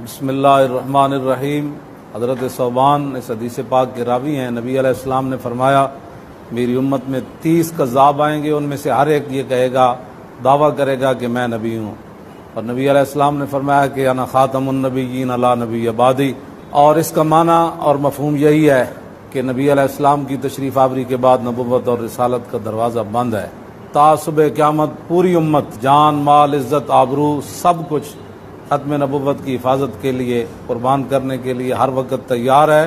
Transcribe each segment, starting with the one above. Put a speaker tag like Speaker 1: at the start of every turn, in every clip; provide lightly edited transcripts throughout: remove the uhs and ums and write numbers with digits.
Speaker 1: بسم اللہ الرحمن الرحیم۔ حضرت ثوبان اس حدیث پاک کے راوی ہیں۔ نبی علیہ السلام نے فرمایا میری امت میں 30 کذاب آئیں گے، ان میں سے ہر ایک یہ کہے گا، دعویٰ کرے گا کہ میں نبی ہوں، اور نبی علیہ السلام نے فرمایا کہ انا خاتم النبیین لا نبی بعدی، اور اس کا معنی اور مفہوم یہی ہے کہ نبی علیہ السلام کی تشریف آوری کے بعد نبوت اور رسالت کا دروازہ بند ہے۔ تا صبح قیامت پوری امت جان، مال، عزت، آبرو، سب کچھ ختم نبوت کی حفاظت کے لیے قربان کرنے کے لیے ہر وقت تیار ہے،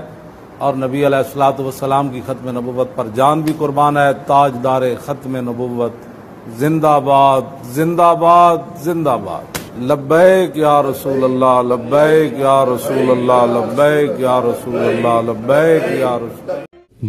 Speaker 1: اور نبی علیہ الصلوۃ والسلام کی ختم نبوت پر جان بھی قربان ہے۔ تاجدار ختم نبوت زندہ باد، زندہ باد، زندہ باد۔ لبیک یا رسول اللہ، لبیک یا رسول اللہ، لبیک یا رسول اللہ، لبیک یا رسول اللہ۔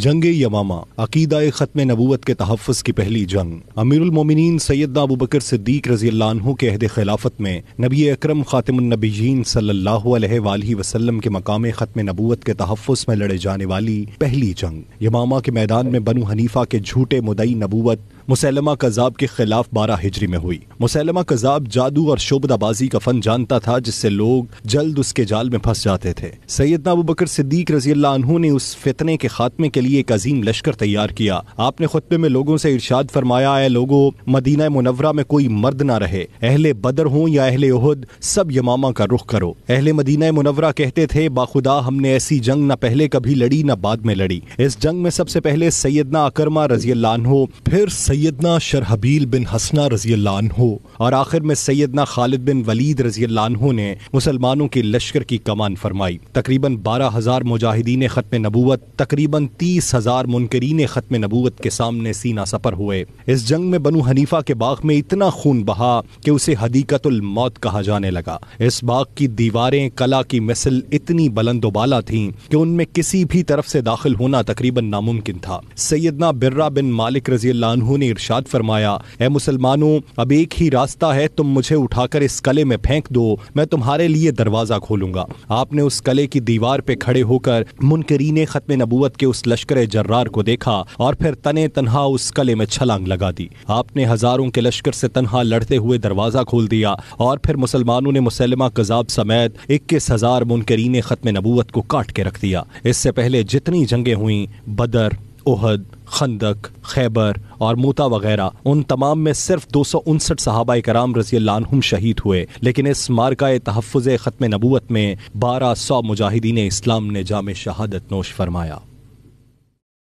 Speaker 2: جنگ یمامہ عقیدہ ختم نبوت کے تحفظ کی پہلی جنگ۔ امیر المومنین سیدنا ابوبکر صدیق رضی اللہ عنہ کے عہد خلافت میں نبی اکرم خاتم النبیین صلی اللہ علیہ وآلہ وسلم کے مقام ختم نبوت کے تحفظ میں لڑے جانے والی پہلی جنگ یمامہ کے میدان میں بنو حنیفہ کے جھوٹے مدعی نبوت مسیلمہ کذاب کے خلاف 12 ہجری میں ہوئی۔ مسیلمہ کذاب جادو اور شعبدہ بازی کا فن جانتا تھا، جس سے لوگ جلد اس کے جال میں پھنس جاتے تھے۔ سیدنا ابوبکر صدیق رضی اللہ عنہ نے اس فتنے کے خاتمے کے لیے ایک عظیم لشکر تیار کیا۔ آپ نے خطبے میں لوگوں سے ارشاد فرمایا، اے لوگو، مدینہ منورہ میں کوئی مرد نہ رہے، اہل بدر ہوں یا اہل احد، سب یمامہ کا رخ کرو۔ اہل مدینہ منورہ کہتے تھے، باخدا ہم نے ایسی جنگ نہ پہلے کبھی لڑی نہ بعد میں لڑی۔ اس جنگ میں سب سے پہلے سیدنا اکرمہ رضی اللہ عنہ، پھر سیدنا شرحبیل بن حسنہ رضی اللہ عنہ، اور آخر میں سیدنا خالد بن ولید رضی اللہ عنہ نے مسلمانوں کی لشکر کی کمان فرمائی۔ تقریباً 12,000 مجاہدین ختم نبوت، تقریباً 30,000 منکرین ختم نبوت کے سامنے سینہ سپر ہوئے۔ اس جنگ میں بنو حنیفہ کے باغ میں اتنا خون بہا کہ اسے حدیقۃ الموت کہا جانے لگا۔ اس باغ کی دیواریں قلعہ کی مثل اتنی بلند و بالا تھیں کہ ان میں کسی بھی طرف سے داخل ہونا تقریباً ناممکن تھا۔ سیدنا برہ بن مالک رضی اللہ عنہ نے ارشاد فرمایا، اے مسلمانوں، اب ایک ہی راستہ ہے، تم مجھے اٹھا کر اس قلعے میں پھینک دو، میں تمہارے لیے دروازہ کھولوں گا۔ آپ نے اس قلعے کی دیوار پہ کھڑے ہو کر منکرین ختم نبوت کے اس لشکر جرار کو دیکھا، اور پھر تنے تنہا اس قلعے میں چھلانگ لگا دی۔ آپ نے ہزاروں کے لشکر سے تنہا لڑتے ہوئے دروازہ کھول دیا، اور پھر مسلمانوں نے مسیلمہ کذاب سمیت 21,000 منکرین ختم نبوت کو کاٹ کے رکھ دیا۔ اس سے پہلے جتنی جنگیں ہوئیں، بدر، احد، خندق، خیبر اور موتا وغیرہ، ان تمام میں صرف 259 صحابہ کرام رضی اللہ عنہم شہید ہوئے، لیکن اس مارکہ تحفظ ختم نبوت میں 1200 مجاہدین اسلام نے جام شہادت نوش فرمایا۔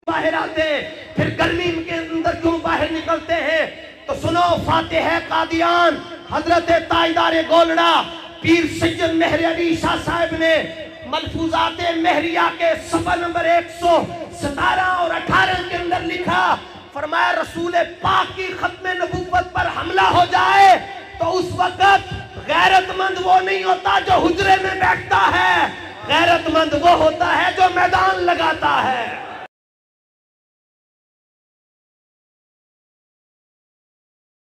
Speaker 3: باہر آتے پھر گرمی کے اندر کیوں باہر نکلتے ہیں؟ تو سنو، فاتح قادیان حضرت تاجدار گولڑا پیر سید مہر علی شاہ صاحب نے ملفوظات مہریہ کے صفحہ نمبر 117 اور 18 کے اندر لکھا، فرمایا رسول پاک کی ختم نبوت پر حملہ ہو جائے تو اس وقت غیرت مند وہ نہیں ہوتا جو حجرے میں بیٹھتا ہے، غیرت مند وہ ہوتا ہے جو میدان لگاتا ہے۔